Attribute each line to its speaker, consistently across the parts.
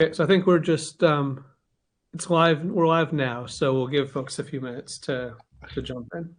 Speaker 1: Okay, so I think we're just it's live. We're live now, so we'll give folks a few minutes to jump in.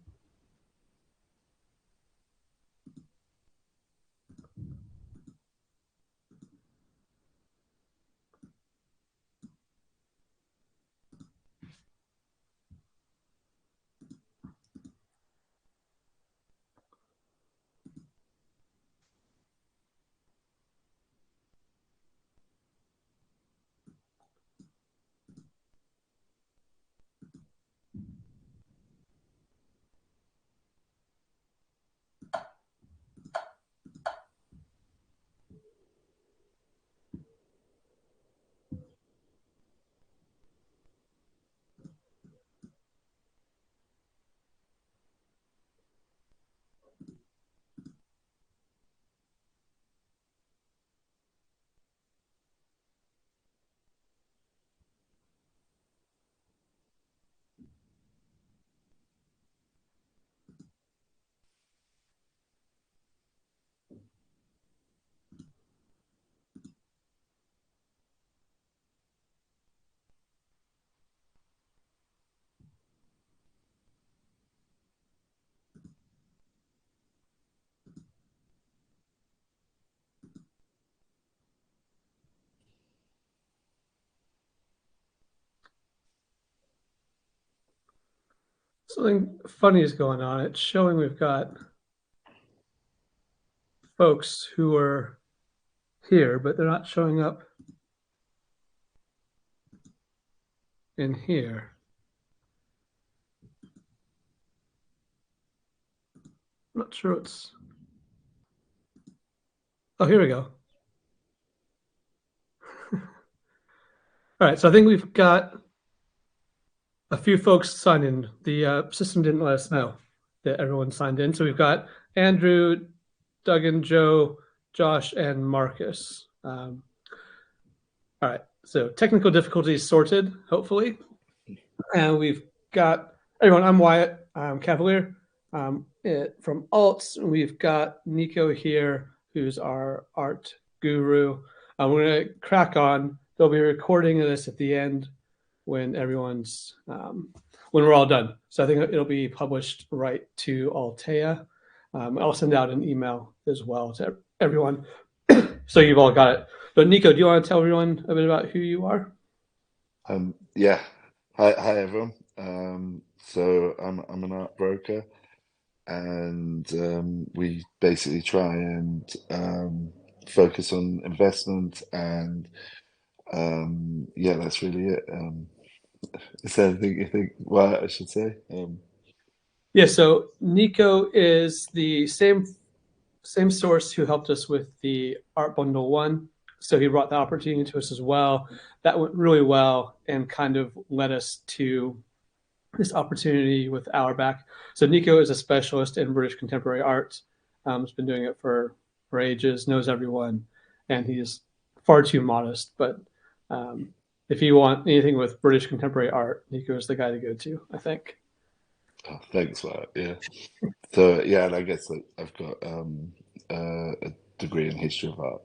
Speaker 1: Something funny is going on. It's showing we've got folks who are here, but they're not showing up in here. I'm not sure what's. Oh, here we go. All right, so I think we've got a few folks signed in. The system didn't let us know that everyone signed in, so we've got Andrew, Duggan, Joe, Josh, and Marcus. All right, so technical difficulties sorted, hopefully. And we've got everyone. I'm Wyatt. I'm Cavalier. From Alts, we've got Nico here, who's our art guru. We're going to crack on. There'll be a recording of this at the end when everyone's when we're all done. So I think it'll be published right to Altea. I'll send out an email as well to everyone, so you've all got it. But Nico, do you want to tell everyone a bit about who you are?
Speaker 2: Yeah. Hi everyone. So I'm an art broker, and we basically try and focus on investment, and yeah, that's really it. Is there anything you think what I should say?
Speaker 1: Yeah, so Nico is the same source who helped us with the Art Bundle one. So he brought the opportunity to us as well. That went really well and kind of led us to this opportunity with Auerbach. So Nico is a specialist in British contemporary art. Has been doing it for ages, knows everyone, and he's far too modest. But if you want anything with British contemporary art, Nico is the guy to go to, I think.
Speaker 2: Oh, thanks for that. Yeah. So yeah, and I guess like I've got a degree in history of art,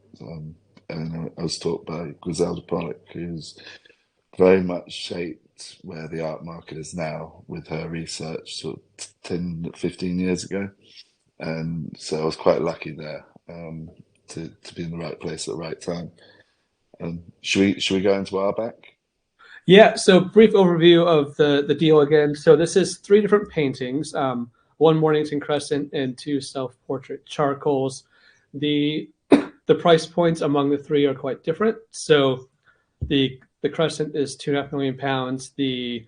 Speaker 2: and I was taught by Griselda Pollock, who's very much shaped where the art market is now with her research sort of 10, 15 years ago. And so I was quite lucky there, to be in the right place at the right time. Should we go into our back?
Speaker 1: Yeah, so brief overview of the deal again. So this is three different paintings, one Mornington Crescent and two self-portrait charcoals. The price points among the three are quite different. So the Crescent is £2.5 million. The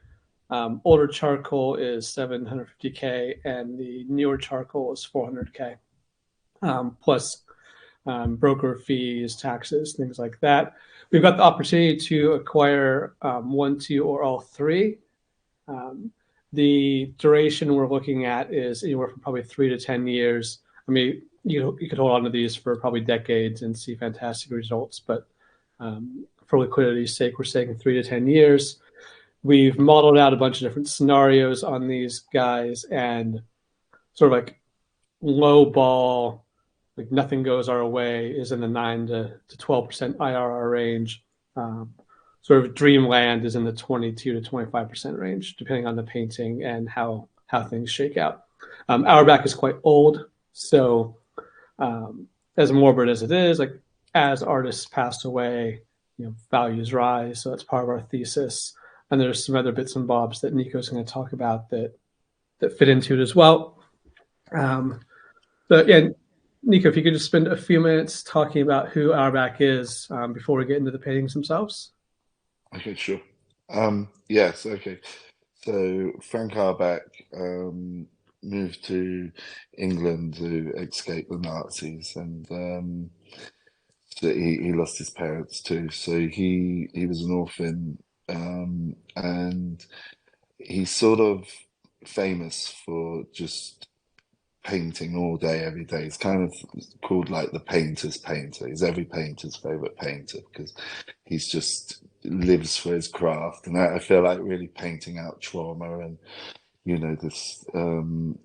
Speaker 1: older charcoal is 750K, and the newer charcoal is 400K, plus broker fees, taxes, things like that. We've got the opportunity to acquire one, two, or all three. Um, the duration we're looking at is anywhere from probably 3 to 10 years. I mean, you could hold on to these for probably decades and see fantastic results, but for liquidity's sake, we're saying 3 to 10 years. We've modeled out a bunch of different scenarios on these guys, and sort of like low ball, like nothing goes our way, is in the 9 to 12% IRR range. Um, sort of Dreamland is in the 22 to 25% range, depending on the painting and how things shake out. Auerbach is quite old, so as morbid as it is, like as artists pass away, values rise. So that's part of our thesis. And there's some other bits and bobs that Nico's going to talk about that fit into it as well. But yeah, Nico, if you could just spend a few minutes talking about who Auerbach is before we get into the paintings themselves.
Speaker 2: Okay, sure. Yes, okay. So Frank Auerbach moved to England to escape the Nazis, and so he lost his parents too. So he was an orphan, and he's sort of famous for just painting all day, every day. He's kind of called like the painter's painter. He's every painter's favorite painter because he's just lives for his craft. And I feel like really painting out trauma and this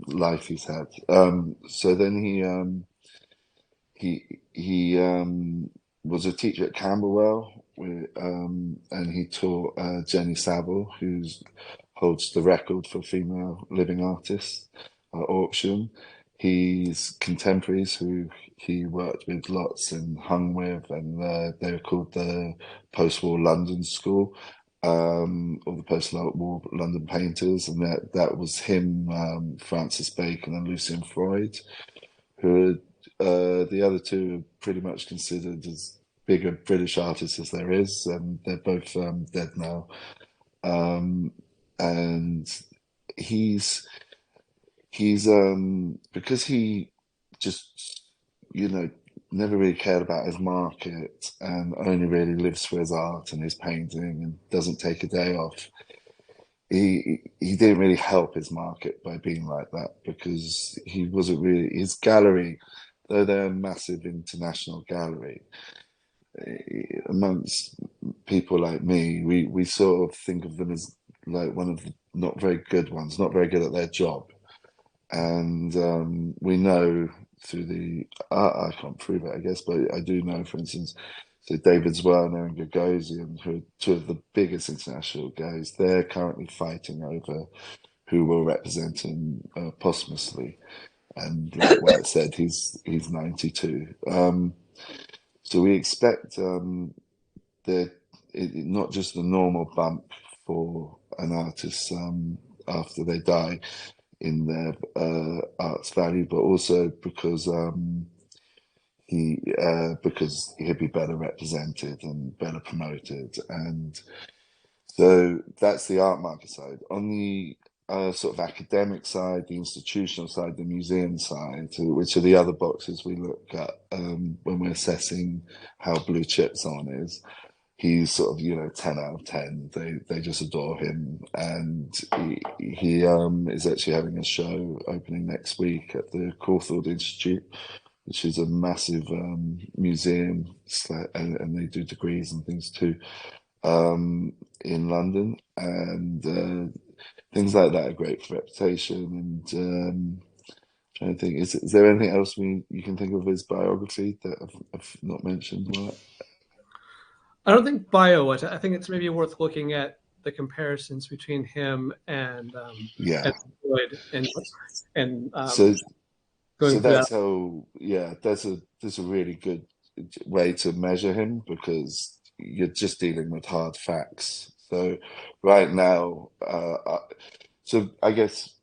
Speaker 2: life he's had. So then he was a teacher at Camberwell, and he taught Jenny Saville, who holds the record for female living artists auction. He's contemporaries who he worked with lots and hung with, and they were called the post-war London School, or the post-war London painters, and that was him, Francis Bacon, and Lucian Freud, who are the other two are pretty much considered as bigger British artists as there is, and they're both dead now. And he's because he just never really cared about his market and only really lives for his art and his painting and doesn't take a day off. He didn't really help his market by being like that, because he wasn't really his gallery, though they're a massive international gallery. Amongst people like me, we sort of think of them as like one of the not very good ones, not very good at their job. And we know through the I can't prove it, I guess, but I do know, for instance, so David Zwirner and Gagosian, who are two of the biggest international guys, they're currently fighting over who will represent him posthumously. And like White said, he's 92. So we expect not just the normal bump for an artist after they die in their art's value, but also because he'd be better represented and better promoted, and so that's the art market side. On the sort of academic side, the institutional side, the museum side, which are the other boxes we look at when we're assessing how blue chip someone is. He's sort of 10 out of 10. They just adore him, and he is actually having a show opening next week at the Cawthorne Institute, which is a massive museum, and they do degrees and things too, in London, and things like that are great for reputation. And trying to think, is there anything else you can think of his biography that I've not mentioned? Well,
Speaker 1: I don't think bio. I think it's maybe worth looking at the comparisons between him
Speaker 2: yeah.
Speaker 1: and Floyd and
Speaker 2: So
Speaker 1: going through that.
Speaker 2: that's how, yeah, there's a really good way to measure him, because you're just dealing with hard facts. So right now, so I guess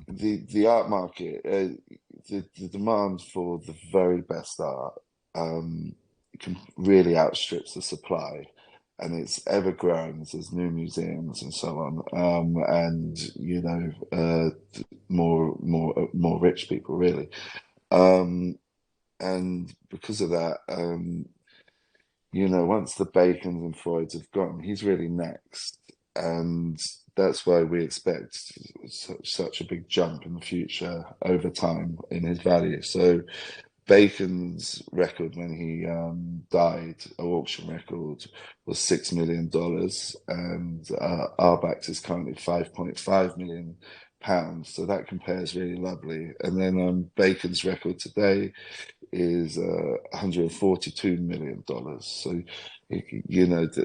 Speaker 2: the art market, the demand for the very best art really outstrips the supply, and it's ever growing as there's new museums and so on, and more rich people really, and because of that, once the Bacons and Freuds have gone, he's really next, and that's why we expect such a big jump in the future over time in his value. So Bacon's record when he died, an auction record, was $6 million, and Auerbach's is currently 5.5 million pounds. So that compares really lovely. And then Bacon's record today is $142 million. So,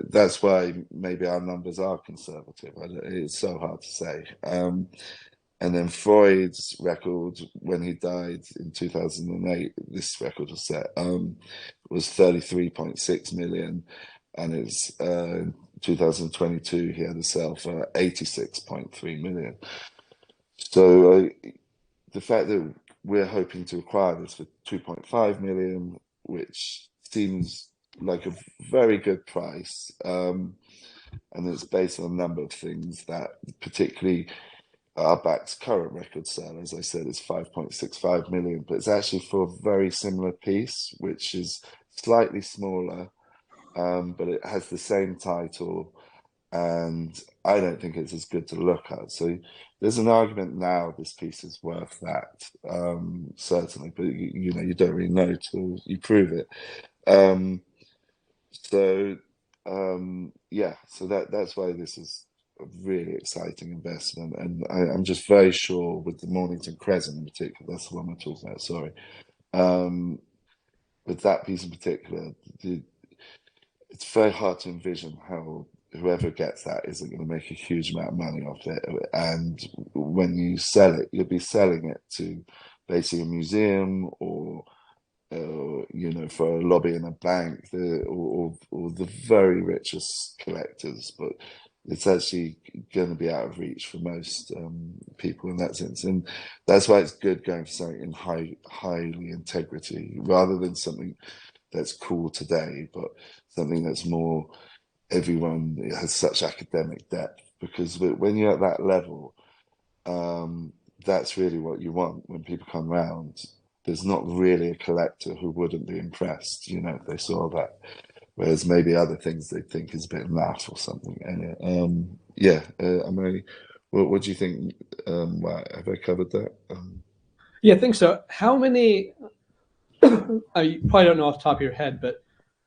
Speaker 2: that's why maybe our numbers are conservative. It's so hard to say. And then Freud's record, when he died in 2008, this record was set, was 33.6 million. And it's 2022, he had a sale for 86.3 million. So the fact that we're hoping to acquire this for 2.5 million, which seems like a very good price, and it's based on a number of things that particularly Auerbach's current record sale, as I said, is 5.65 million, but it's actually for a very similar piece, which is slightly smaller, but it has the same title, and I don't think it's as good to look at. So there's an argument now this piece is worth that, certainly, but you don't really know till you prove it. Um, so yeah, so that's why this is a really exciting investment, and I'm just very sure with the Mornington Crescent in particular, that's the one we're talking about. Sorry, um, with that piece in particular, it's very hard to envision how whoever gets that isn't going to make a huge amount of money off it. And when you sell it, you'll be selling it to basically a museum or for a lobby in a bank, or the very richest collectors. But it's actually going to be out of reach for most people in that sense, and that's why it's good going for something in highly integrity rather than something that's cool today, but something that's more everyone has such academic depth. Because when you're at that level, that's really what you want when people come round. There's not really a collector who wouldn't be impressed, if they saw that. Whereas maybe other things they think is a bit naff or something. Anyway, yeah, what do you think? Have I covered that?
Speaker 1: Yeah, I think so. How many? You probably don't know off the top of your head, but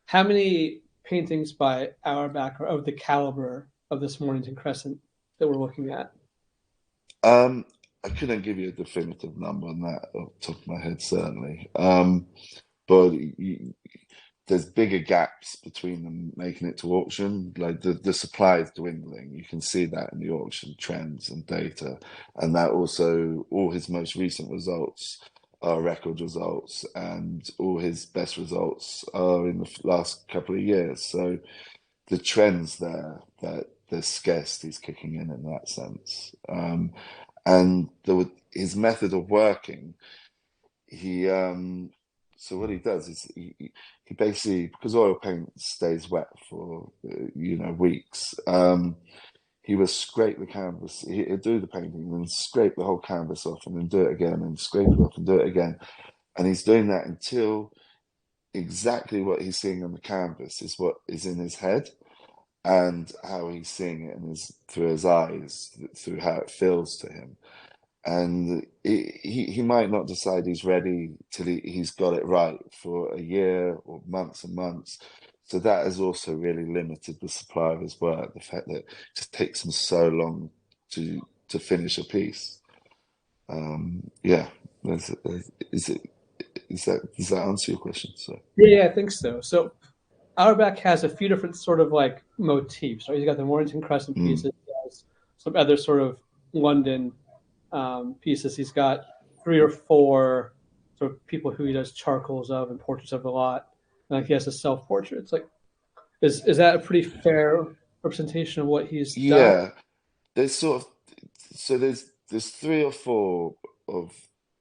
Speaker 1: how many paintings by Auerbach are of the caliber of this Mornington Crescent that we're looking at?
Speaker 2: Um, I couldn't give you a definitive number on that off the top of my head, certainly. But there's bigger gaps between them making it to auction. Like the supply is dwindling. You can see that in the auction trends and data, and that also all his most recent results are record results, and all his best results are in the last couple of years. So the trends there that the scarcity is kicking in that sense. And his method of working, he so what he does is he basically, because oil paint stays wet for weeks, he will scrape the canvas. He'd do the painting and then scrape the whole canvas off and then do it again and scrape it off and do it again, and he's doing that until exactly what he's seeing on the canvas is what is in his head, and how he's seeing it through his eyes, through how it feels to him. And he might not decide he's ready till he's got it right for a year or months and months. So that has also really limited the supply of his work. The fact that it just takes him so long to finish a piece. Yeah, is it does that answer your question? So
Speaker 1: Yeah, I think so. So Auerbach has a few different sort of like motifs. Right, he's got the Mornington Crescent
Speaker 2: mm,
Speaker 1: pieces. He has some other sort of London pieces. He's got three or four sort of people who he does charcoals of and portraits of a lot. And like he has a self portrait. It's like is that a pretty fair representation of what he's done?
Speaker 2: yeah, there's sort of so there's three or four of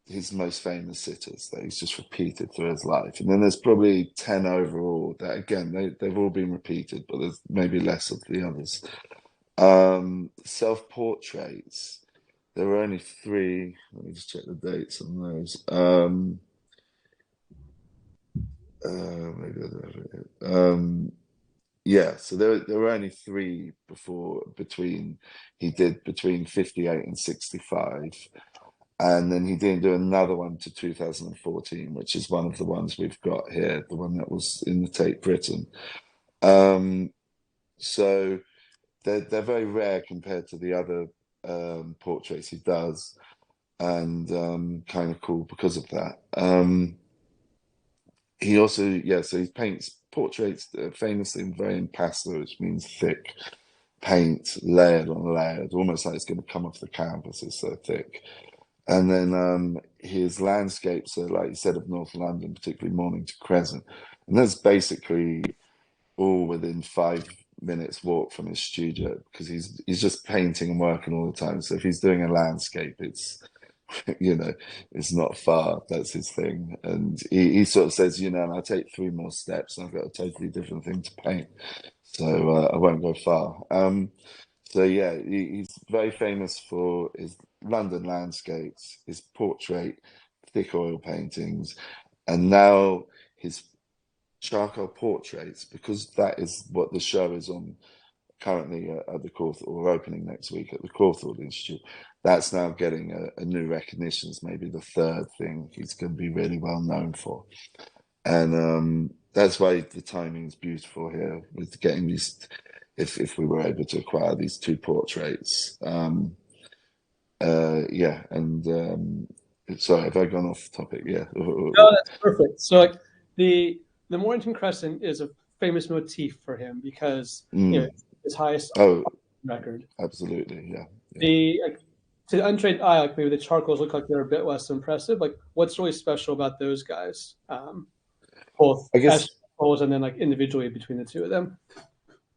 Speaker 2: his most famous sitters that he's just repeated through his life, and then there's probably 10 overall that again they've all been repeated, but there's maybe less of the others. Self-portraits, there were only three. Let me just check the dates on those. Maybe I don't have it. Yeah, so there were only three he did between 58 and 65. And then he didn't do another one to 2014, which is one of the ones we've got here, the one that was in the Tate Britain. Um, so they're very rare compared to the other portraits he does, and kind of cool because of that. He also, yeah, so he paints portraits famously very impasto, which means thick paint, layered on layered, almost like it's going to come off the canvas. It's so thick. And then his landscapes are, like you said, of North London, particularly Mornington Crescent, and that's basically all within 5 minutes walk from his studio because he's just painting and working all the time. So if he's doing a landscape, it's you know, it's not far. That's his thing. And he sort of says, you know, and I'll take 3 more steps and I've got a totally different thing to paint. So I won't go far. So yeah, he's very famous for his London landscapes, his portrait, thick oil paintings, and now his charcoal portraits, because that is what the show is on currently at the Cawthorne, or opening next week at the Cawthorne Institute. That's now getting a new recognition. It's maybe the third thing he's going to be really well known for. And that's why the timing is beautiful here with getting these. If we were able to acquire these two portraits, yeah, and sorry, have I gone off topic? Yeah.
Speaker 1: No, that's perfect. So like the Mornington Crescent is a famous motif for him because his highest
Speaker 2: Oh,
Speaker 1: record.
Speaker 2: absolutely, yeah, yeah.
Speaker 1: The like, to the untrained eye, like maybe the charcoals look like they're a bit less impressive. Like, what's really special about those guys, both
Speaker 2: I
Speaker 1: as
Speaker 2: guess
Speaker 1: charcoals and then like individually between the two of them?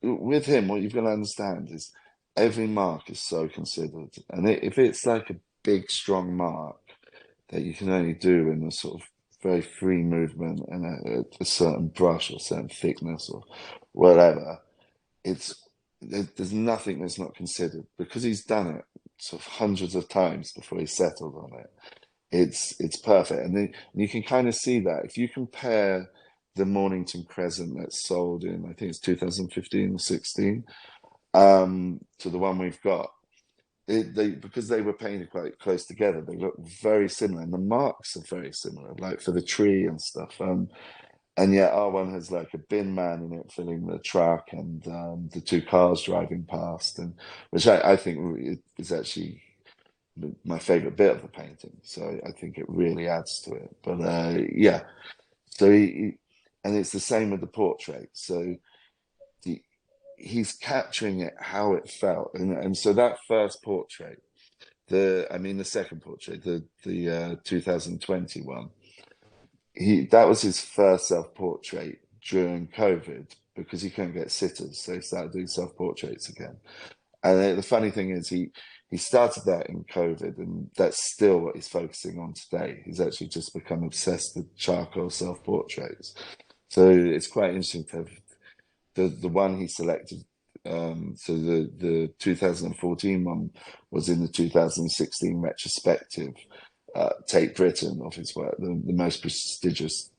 Speaker 2: with him, what you've got to understand is every mark is so considered, and if it's like a big, strong mark that you can only do in a sort of very free movement and a certain brush or certain thickness or whatever, it's there's nothing that's not considered because he's done it sort of hundreds of times before he settled on it. It's perfect, and then you can kind of see that if you compare the Mornington Crescent that's sold in, I think it's 2015 or 16, to the one we've got. They because they were painted quite close together, they look very similar, and the marks are very similar, like for the tree and stuff. And yet our one has like a bin man in it filling the truck, and the two cars driving past, and which I think is actually my favorite bit of the painting. So I think it really adds to it. But yeah, so and it's the same with the portrait. So the, he's capturing it how it felt, and so that first portrait, the second portrait, the 2021, that was his first self portrait during COVID because he couldn't get sitters, so he started doing self portraits again. And the funny thing is, he started that in COVID, and that's still what he's focusing on today. He's actually just become obsessed with charcoal self portraits. So it's quite interesting to have the one he selected. So the 2014 one was in the 2016 retrospective Tate Britain of his work, the most prestigious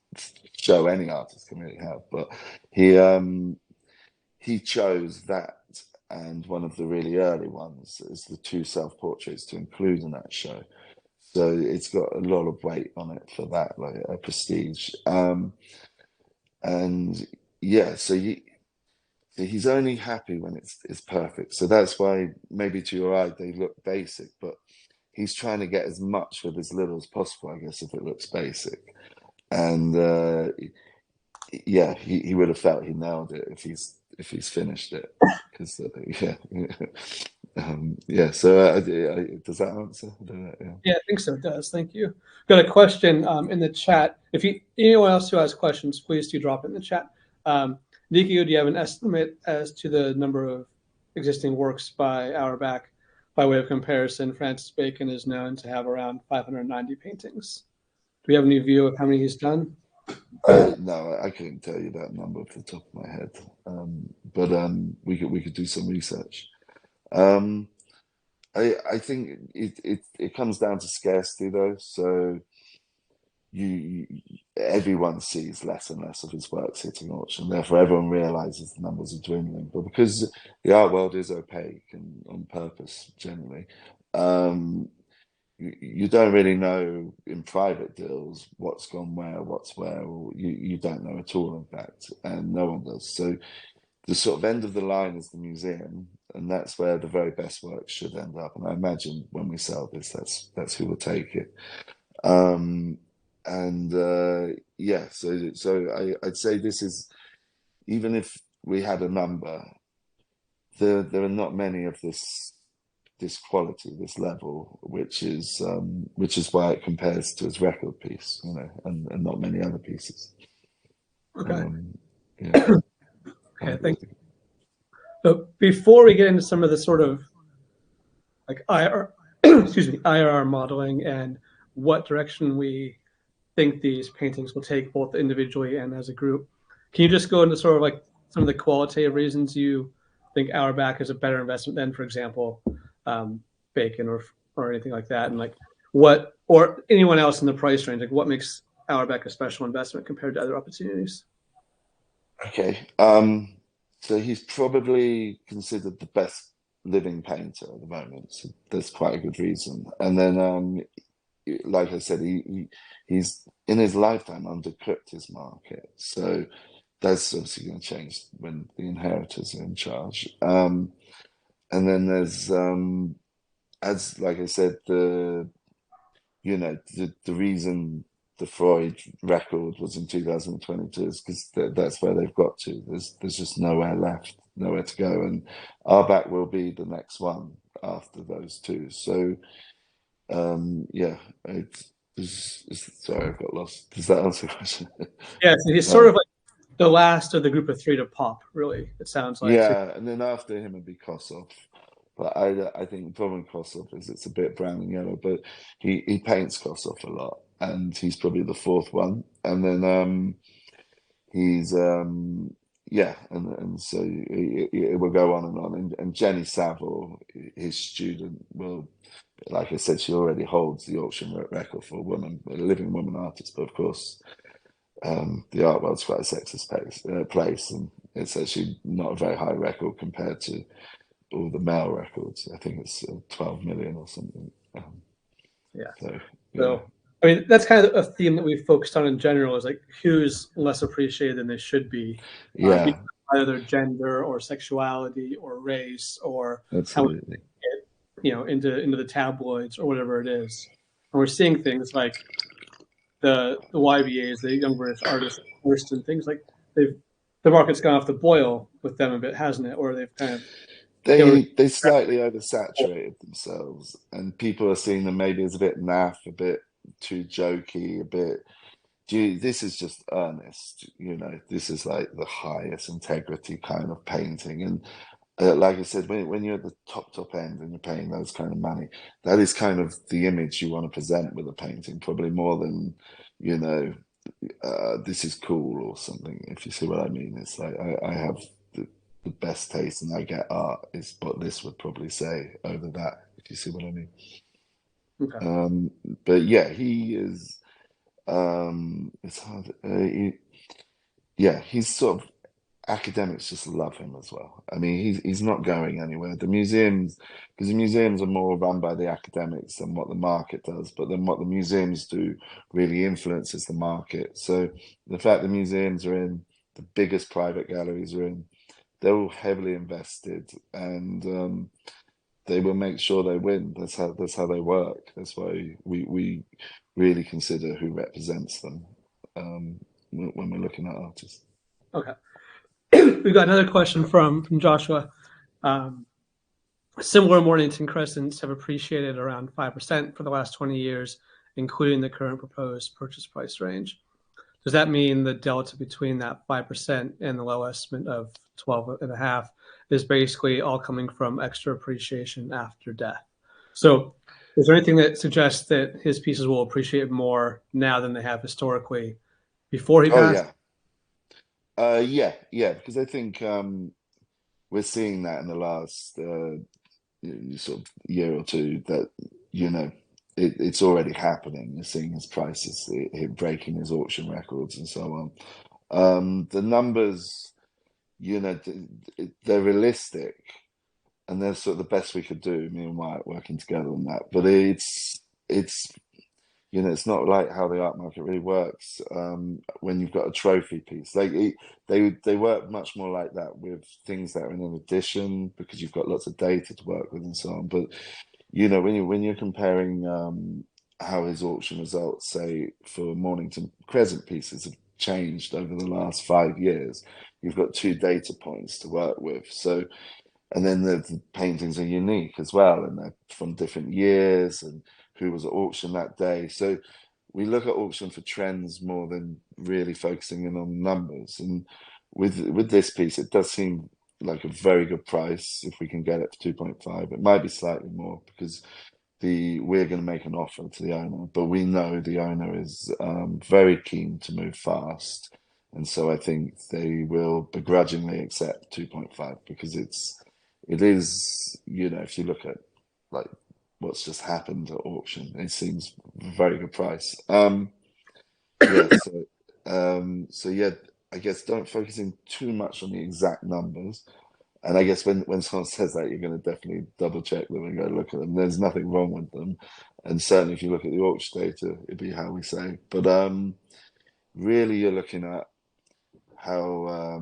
Speaker 2: show any artist can really have. But he chose that and one of the really early ones as the two self-portraits to include in that show. So it's got a lot of weight on it for that, like a prestige. And yeah, so he's only happy when it's perfect. So that's why maybe to your eye they look basic, but he's trying to get as much with as little as possible, I guess, if it looks basic. And yeah, he would have felt he nailed it if he's finished it. Because yeah, yeah. So does that answer? I don't know, yeah.
Speaker 1: Yeah, I think so. It does. Thank you. Got a question in the chat. If you anyone else who has questions, please do drop it in the chat. Niku, do you have an estimate as to the number of existing works by Auerbach? By way of comparison, Francis Bacon is known to have around 590 paintings. Do we have any view of how many he's done?
Speaker 2: No, I couldn't tell you that number off the top of my head, but we could do some research. Um, I think it comes down to scarcity though. So you everyone sees less and less of his works hitting auction. Therefore, everyone realizes the numbers are dwindling. But because the art world is opaque and on purpose generally, you don't really know in private deals what's gone where, or you don't know at all, in fact, and no one does. So the sort of end of the line is the museum, and that's where the very best work should end up. And I imagine when we sell this, that's who will take it. Um, and yeah, so I'd say this is, even if we had a number, there are not many of this quality, this level, which is why it compares to his record piece, you know, and not many other pieces.
Speaker 1: Okay.
Speaker 2: Um, yeah,
Speaker 1: Okay. Thanks. So before we get into some of the sort of like IR, excuse me, IRR modeling and what direction we think these paintings will take both individually and as a group, can you just go into sort of like some of the qualitative reasons you think Auerbach is a better investment than, for example, Bacon or anything like that, and like what or anyone else in the price range, like what makes Auerbach a special investment compared to other opportunities?
Speaker 2: okay. So he's probably considered the best living painter at the moment. So there's quite a good reason. And then, like I said, he's in his lifetime undercooked his market. So that's obviously going to change when the inheritors are in charge. And then there's, as like I said, the reason the Freud record was in 2022 is because that's where they've got to. There's just nowhere left, nowhere to go, and Auerbach will be the next one after those two. So yeah, sorry, I got lost. Does that answer the question?
Speaker 1: Yeah, so he's sort of like the last of the group of three to pop. Really, it sounds like. So,
Speaker 2: Yeah, and then after him would be Kossoff. But I think the problem with Kossoff is it's a bit brown and yellow, but he paints Kossoff a lot, and he's probably the fourth one. And then he's yeah, and so it will go on and on. And Jenny Savile, his student, will, like I said, she already holds the auction record for a living woman artist. But of course, the art world's quite a sexist place, and it's actually not a very high record compared to all the male records. I think it's 12 million or something.
Speaker 1: yeah.
Speaker 2: So yeah,
Speaker 1: So, I mean, that's kind of a theme that we've focused on in general is like who's less appreciated than they should be, because
Speaker 2: yeah,
Speaker 1: either their gender or sexuality or race or how much
Speaker 2: absolutely.
Speaker 1: they get, into the tabloids or whatever it is. And we're seeing things like the YBAs, the Young British Artists, first and things like they've the market's gone off the boil with them a bit, hasn't it? Or they've kind of they were
Speaker 2: They slightly oversaturated themselves, and people are seeing them maybe as a bit naff, a bit too jokey, a bit. This is just earnest, you know. This is like the highest integrity kind of painting, and like I said, when you're at the top end and you're paying those kind of money, that is kind of the image you want to present with a painting, probably more than, you know, this is cool or something. If you see what I mean, it's like I have the best taste and I get art is what this would probably say over that. If you see what I mean.
Speaker 1: okay.
Speaker 2: Um, but yeah, he is. It's hard. Yeah, he's sort of academics just love him as well. I mean, he's not going anywhere. The museums, because the museums are more run by the academics than what the market does, but then what the museums do really influences the market. So the fact the museums are in, the biggest private galleries are in, they're all heavily invested, and they will make sure they win. That's how they work. That's why we really consider who represents them when we're looking at artists.
Speaker 1: Okay. We've got another question from Joshua. Um, Similar Mornington Crescents have appreciated around 5% for the last 20 years, including the current proposed purchase price range. Does that mean the delta between that 5% and the low estimate of 12.5 is basically all coming from extra appreciation after death? So is there anything that suggests that his pieces will appreciate more now than they have historically before he
Speaker 2: Oh
Speaker 1: passed?
Speaker 2: yeah, yeah, because I think we're seeing that in the last sort of year or two that you know it's already happening. You're seeing his prices, him breaking his auction records, and so on. The numbers, you know, they're realistic, and they're sort of the best we could do. Me and Wyatt working together on that, but it's you know, it's not like how the art market really works when you've got a trophy piece. They work much more like that with things that are in an edition because you've got lots of data to work with and so on. But you know, when you're comparing how his auction results, say for Mornington Crescent pieces, have changed over the last 5 years, you've got two data points to work with. So and then the paintings are unique as well, and they're from different years and who was at auction that day. So we look at auction for trends more than really focusing in on numbers. And with this piece, it does seem like a very good price if we can get it for 2.5. It might be slightly more because the we're going to make an offer to the owner, but we know the owner is very keen to move fast, and so I think they will begrudgingly accept 2.5 because it is, you know, if you look at like what's just happened at auction, it seems a very good price. Yeah, so yeah, I guess don't focus in too much on the exact numbers. And I guess when someone says that, you're going to definitely double check them and go look at them. There's nothing wrong with them, and certainly if you look at the auction data, it'd be how we say. But really, you're looking at how,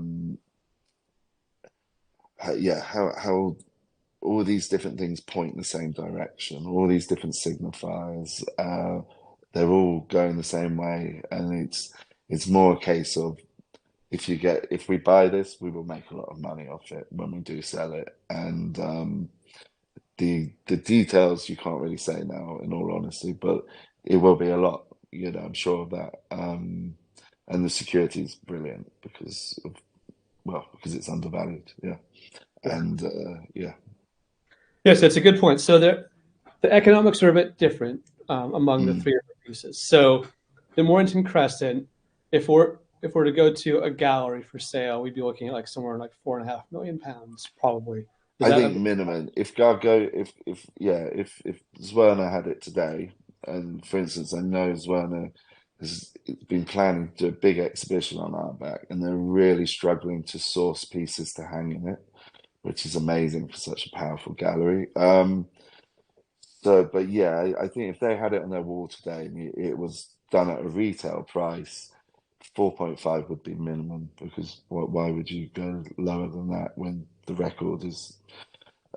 Speaker 2: yeah, how all these different things point in the same direction. All these different signifiers, they're all going the same way, and it's more a case of if we buy this, we will make a lot of money off it when we do sell it, and the details you can't really say now, in all honesty, but it will be a lot. You know, I'm sure of that. And the security is brilliant because of, well, because it's undervalued. Yeah,
Speaker 1: Yeah.
Speaker 2: and yeah.
Speaker 1: Yes, that's a good point. So the economics are a bit different among the
Speaker 2: Mm.
Speaker 1: three different pieces. So the Mornington Crescent, if we're to go to a gallery for sale, we'd be looking at like somewhere like £4.5 million, probably. Is
Speaker 2: I
Speaker 1: that
Speaker 2: think minimum. If Gargo, if yeah, if Zwerner had it today, and for instance, I know Zwerner has been planning to do a big exhibition on Auerbach, and they're really struggling to source pieces to hang in it, which is amazing for such a powerful gallery. So, but yeah, I think if they had it on their wall today and it was done at a retail price, 4.5 would be minimum because why would you go lower than that when the record is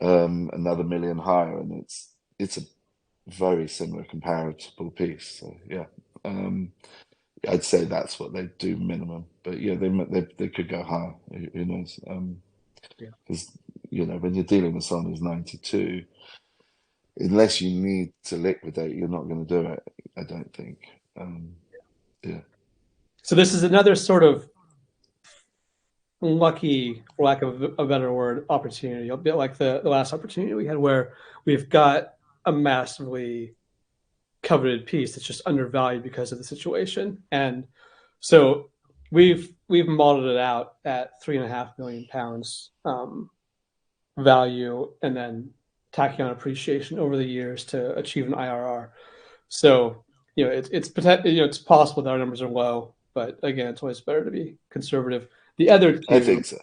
Speaker 2: another million higher, and it's a very similar comparable piece. So yeah, um, I'd say that's what they do minimum. But yeah, they could go higher. Who knows?
Speaker 1: yeah.
Speaker 2: Because you know when you're dealing with someone who's 92, unless you need to liquidate, you're not going to do it. I don't think. Um, yeah,
Speaker 1: So this is another sort of lucky, for lack of a better word, opportunity. A bit like the last opportunity we had, where we've got a massively coveted piece that's just undervalued because of the situation. And so we've modeled it out at £3.5 million value, and then tacking on appreciation over the years to achieve an IRR. So it's possible that our numbers are low, but again, it's always better to be conservative. The other
Speaker 2: I
Speaker 1: two,
Speaker 2: think so.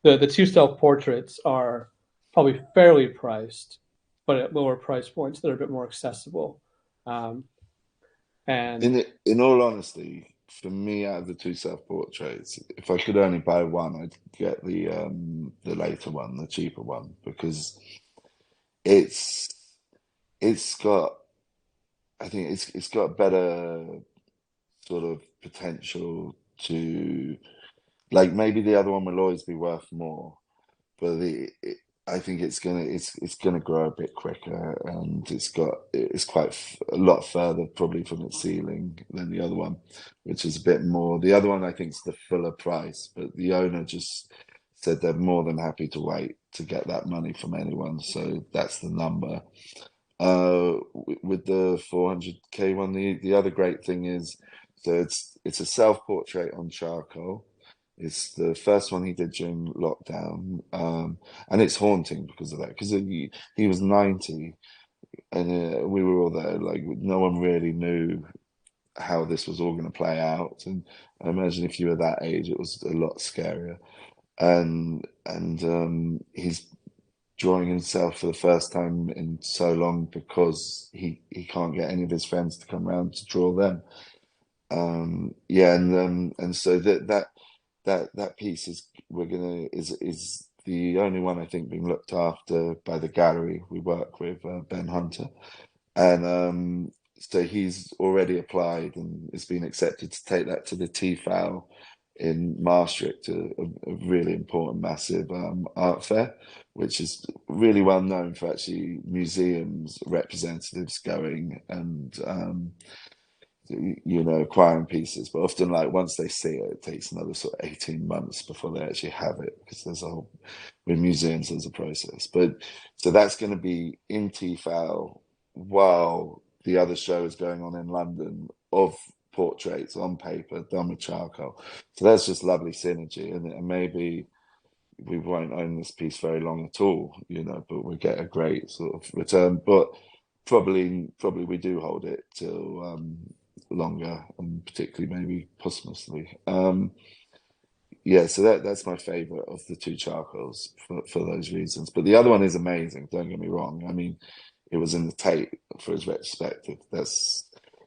Speaker 1: the two self portraits, are probably fairly priced, but at lower price points that are a bit more accessible. Um, and
Speaker 2: In all honesty, for me, out of the two self-portraits, if I could only buy one, I'd get the later one, the cheaper one, because it's it's got I think it's got better sort of potential to like maybe the other one will always be worth more, but I think it's gonna grow a bit quicker, and it's quite a lot further probably from its ceiling than the other one, which is a bit more. The other one I think is the fuller price, but the owner just said they're more than happy to wait to get that money from anyone, so that's the number. With the 400K one, the other great thing is so it's a self-portrait on charcoal. It's the first one he did during lockdown, and it's haunting because of that. Because he was 90, and we were all there. Like no one really knew how this was all going to play out. And I imagine if you were that age, it was a lot scarier. And he's drawing himself for the first time in so long because he can't get any of his friends to come round to draw them. Yeah, and so that piece is we're gonna is the only one I think being looked after by the gallery we work with, Ben Hunter, and so he's already applied and has been accepted to take that to the TFAL in Maastricht, a really important, massive art fair, which is really well known for actually museums representatives going and acquiring pieces. But often, like once they see it, it takes another sort of 18 months before they actually have it because there's a whole with museums there's a process. But so that's going to be in TFAL while the other show is going on in London of portraits on paper done with charcoal. So that's just lovely synergy, and maybe we won't own this piece very long at all, but we get a great sort of return. But probably we do hold it till longer, and particularly maybe posthumously. Yeah, so that's my favorite of the two charcoals for those reasons. But the other one is amazing, don't get me wrong. I mean, it was in the Tate for his retrospective.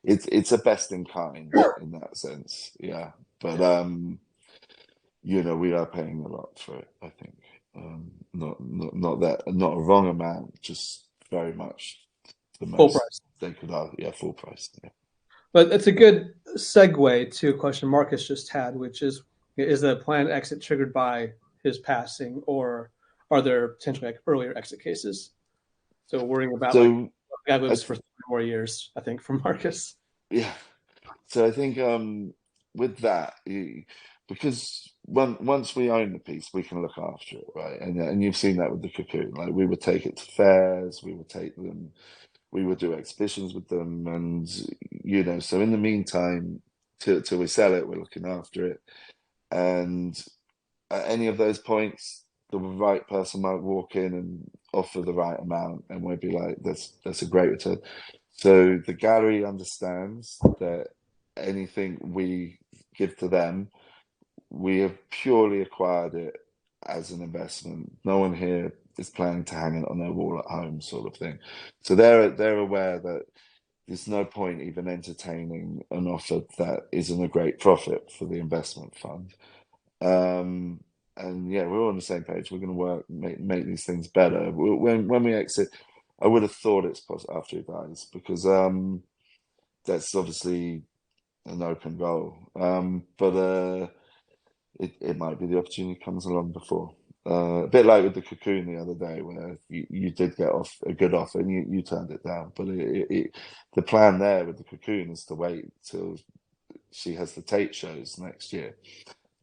Speaker 2: It's a best in kind in that sense. Yeah. But
Speaker 1: Yeah.
Speaker 2: we are paying a lot for it, I think. Not a wrong amount, just very much the
Speaker 1: Full
Speaker 2: most
Speaker 1: price.
Speaker 2: they could argue. Yeah, full price. Yeah.
Speaker 1: But it's a good segue to a question Marcus just had, which is the planned exit triggered by his passing, or are there potentially like earlier exit cases? So worrying about like
Speaker 2: So
Speaker 1: the guy lives
Speaker 2: I
Speaker 1: for 3 more years, I think, from Marcus.
Speaker 2: yeah, so I think with that, because once we own the piece, we can look after it, right? And you've seen that with the cocoon. Like we would take it to fairs, we would take them, we would do exhibitions with them, and so in the meantime, till we sell it, we're looking after it. And at any of those points, the right person might walk in and offer the right amount, and we'd be like, "That's a great return." So the gallery understands that anything we give to them, we have purely acquired it as an investment. No one here is planning to hang it on their wall at home, sort of thing. So they're aware that there's no point even entertaining an offer that isn't a great profit for the investment fund. Um, and yeah, we're all on the same page. We're going to work, make these things better. When we exit, I would have thought it's possible after he dies because that's obviously an open goal. But it might be the opportunity comes along before. A bit like with the cocoon the other day, where you did get off a good offer and you turned it down. But the plan there with the cocoon is to wait till she has the Tate shows next year,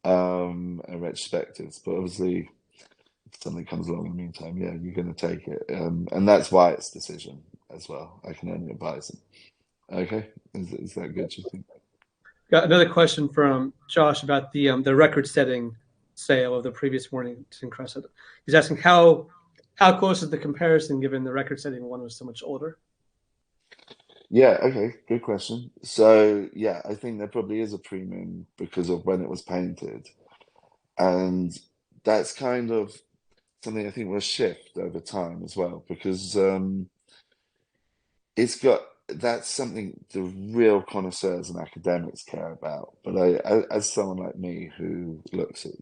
Speaker 2: and retrospectives. But obviously, if something comes along in the meantime, yeah, you're going to take it. And that's Wyatt's decision as well. I can only advise him. Okay, is that good? Do you think?
Speaker 1: Got another question from Josh about the record-setting sale of the previous Mornington Crescent. He's asking how close is the comparison given the record-setting one was so much older?
Speaker 2: Yeah, okay, good question. So, yeah, I think there probably is a premium because of when it was painted. And that's kind of something I think will shift over time as well because it's got that's something the real connoisseurs and academics care about. But as someone like me who looks at,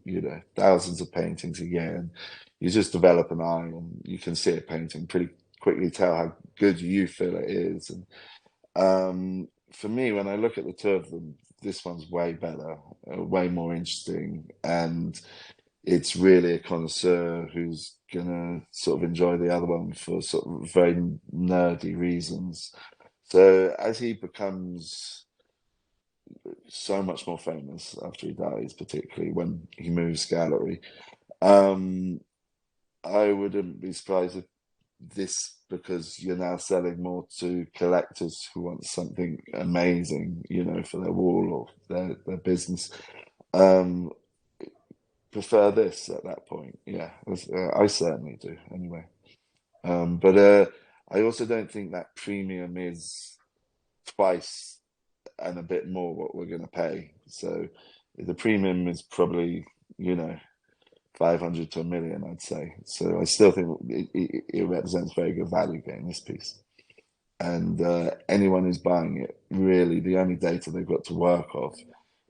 Speaker 2: thousands of paintings a year, and you just develop an eye and you can see a painting pretty quickly, tell how good you feel it is. And for me, when I look at the two of them, this one's way better, way more interesting, and it's really a connoisseur who's gonna sort of enjoy the other one for sort of very nerdy reasons. So as he becomes so much more famous after he dies, particularly when he moves gallery, um, I wouldn't be surprised if this because you're now selling more to collectors who want something amazing, for their wall or their business. Um, Prefer this at that point. Yeah, I certainly do anyway. But I also don't think that premium is twice and a bit more what we're going to pay. So the premium is probably, you know, 500 to a million, I'd say. So I still think it represents very good value getting this piece. And anyone who's buying it, really, the only data they've got to work off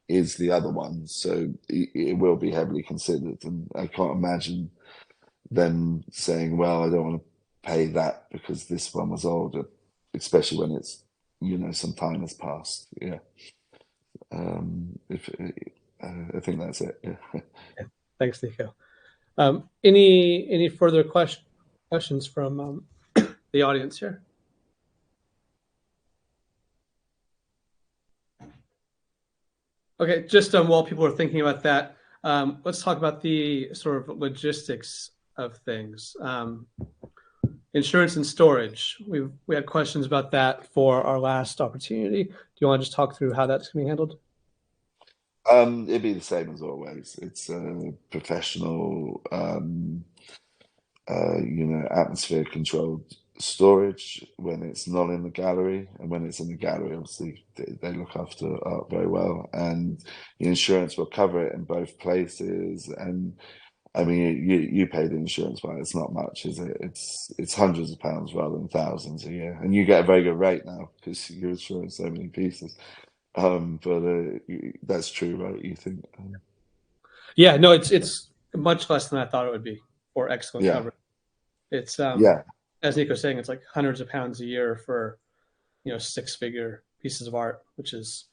Speaker 2: is the other one. So it will be heavily considered. And I can't imagine them saying, well, I don't want to pay that because this one was older, especially when it's, some time has passed. Yeah. If I think that's it. Yeah.
Speaker 1: Yeah. Thanks, Nico. Any further questions from the audience here? Okay, just while people are thinking about that, let's talk about the sort of logistics of things. Insurance and storage. We had questions about that for our last opportunity. Do you want to just talk through how that's going to be handled?
Speaker 2: It'd be the same as always. It's professional, atmosphere controlled storage when it's not in the gallery, and when it's in the gallery, obviously they look after art very well, and the insurance will cover it in both places. And I mean, you pay the insurance, but it's not much, is it? It's hundreds of pounds rather than thousands a year, and you get a very good rate now because you're insuring so many pieces. But that's true, right? You think?
Speaker 1: Yeah, no, it's much less than I thought it would be for excellent
Speaker 2: Yeah,
Speaker 1: coverage. It's
Speaker 2: yeah.
Speaker 1: as Nico was saying, it's like hundreds of pounds a year for 6-figure pieces of art, which is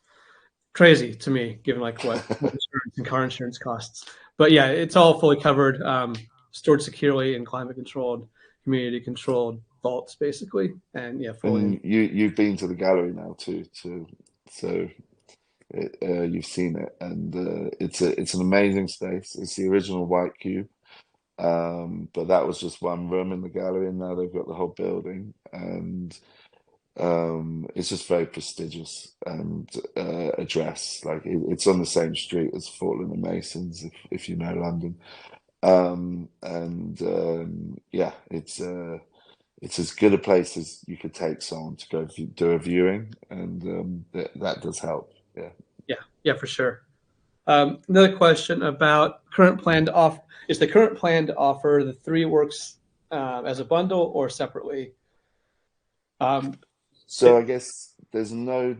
Speaker 1: crazy to me, given like what insurance and car insurance costs. But yeah, it's all fully covered, stored securely in climate controlled, humidity controlled vaults, basically, and yeah, fully.
Speaker 2: And you've been to the gallery now too, so you've seen it, and it's an amazing space. It's the original White Cube, but that was just one room in the gallery, and now they've got the whole building, and it's just very prestigious and address. Like it's on the same street as Fortland and Masons, if you know London. And yeah, it's as good a place as you could take someone to go do a viewing, and that does help. Yeah.
Speaker 1: Yeah, for sure. Another question about current plan to offer. Is the current plan to offer the three works as a bundle or separately?
Speaker 2: So I guess there's no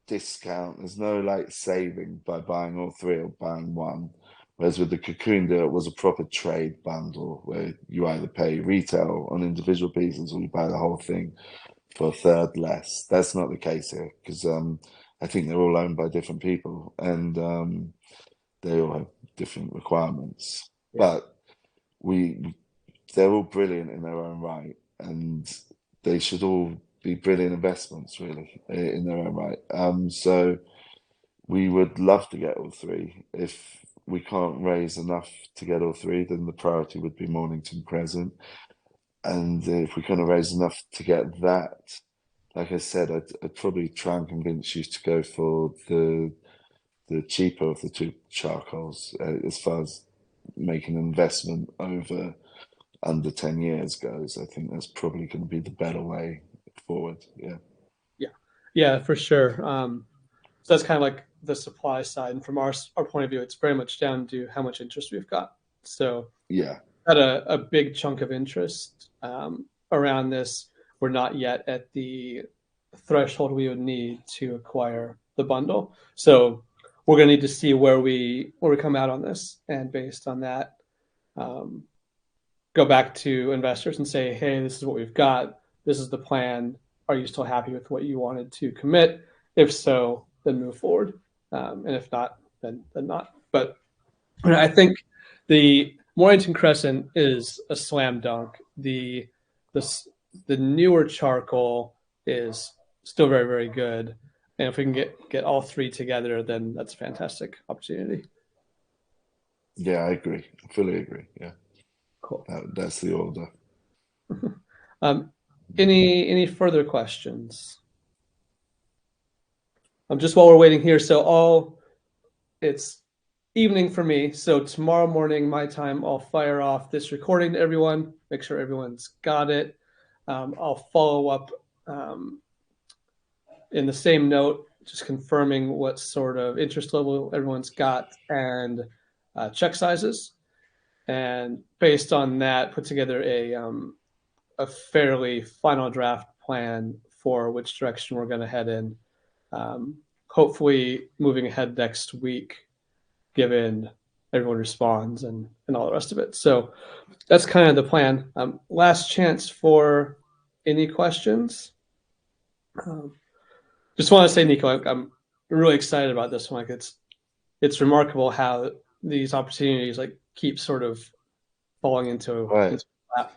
Speaker 2: discount, there's no like saving by buying all three or buying one. Whereas with the Cocoon deal, it was a proper trade bundle where you either pay retail on individual pieces or you buy the whole thing for a third less. That's not the case here because I think they're all owned by different people, and they all have different requirements.
Speaker 1: Yeah,
Speaker 2: But we they're all brilliant in their own right, and they should all be brilliant investments, really, in their own right. So we would love to get all three. If we can't raise enough to get all three, then the priority would be Mornington Crescent. And if we can't raise enough to get that, like I said, I'd probably try and convince you to go for the cheaper of the two charcoals, as far as making an investment over under 10 years goes. I think that's probably going to be the better way forward. Yeah.
Speaker 1: yeah, yeah, for sure. So that's kind of like the supply side, and from our point of view, it's very much down to how much interest we've got. So
Speaker 2: Yeah.
Speaker 1: had a big chunk of interest around this. We're not yet at the threshold we would need to acquire the bundle. So we're going to need to see where we come out on this, and based on that, um, go back to investors and say, hey, this is what we've got. This is the plan. Are you still happy with what you wanted to commit? If so, then move forward. And if not, then not. But I think the Mornington Crescent is a slam dunk. The the newer charcoal is still very, very good. And if we can get all three together, then that's a fantastic opportunity.
Speaker 2: Yeah, I agree. I fully agree. Yeah.
Speaker 1: Cool.
Speaker 2: That's the order.
Speaker 1: Um, any further questions? Just while we're waiting here, so it's evening for me. So tomorrow morning, my time, I'll fire off this recording to everyone, make sure everyone's got it. I'll follow up in the same note, just confirming what sort of interest level everyone's got and check sizes. and based on that, put together a fairly final draft plan for which direction we're going to head in. Hopefully, moving ahead next week, given everyone responds and all the rest of it. So that's kind of the plan. Last chance for any questions. Um, just want to say, Nico, I'm really excited about this one. Like it's remarkable how these opportunities like keep sort of falling
Speaker 2: Right.
Speaker 1: into lap.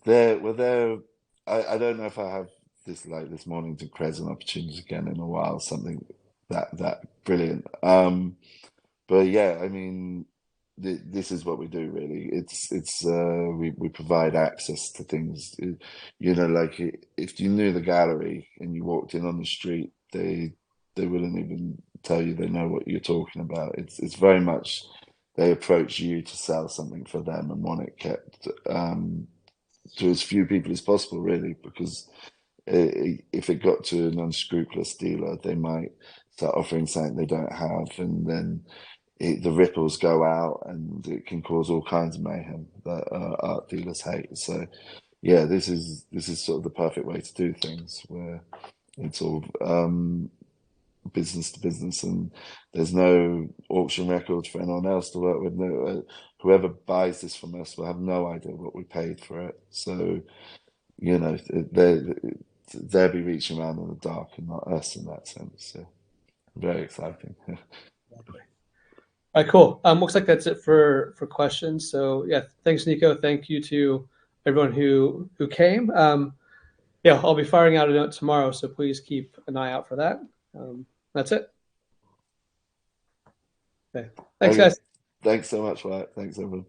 Speaker 2: There. I don't know if I have this Mornington Crescent opportunity again in a while. Something that brilliant. But yeah, I mean, this is what we do really. We provide access to things. You know, like if you knew the gallery and you walked in on the street, they wouldn't even tell you they know what you're talking about. It's very much they approach you to sell something for them and want it kept to as few people as possible, really, because if it got to an unscrupulous dealer, they might start offering something they don't have, and then the ripples go out, and it can cause all kinds of mayhem that art dealers hate. So, yeah, this is sort of the perfect way to do things, where it's all business to business, and there's no auction records for anyone else to work with. No, whoever buys this from us will have no idea what we paid for it. So, you know, they'll be reaching around in the dark and not us in that sense. So very exciting.
Speaker 1: Exactly. All right, cool. Looks like that's it for questions. So yeah, thanks, Nico. Thank you to everyone who came. Yeah, I'll be firing out a note tomorrow, so please keep an eye out for that. That's it. Okay. Thanks,
Speaker 2: Okay,
Speaker 1: guys.
Speaker 2: thanks so much, Wyatt. Thanks, everyone.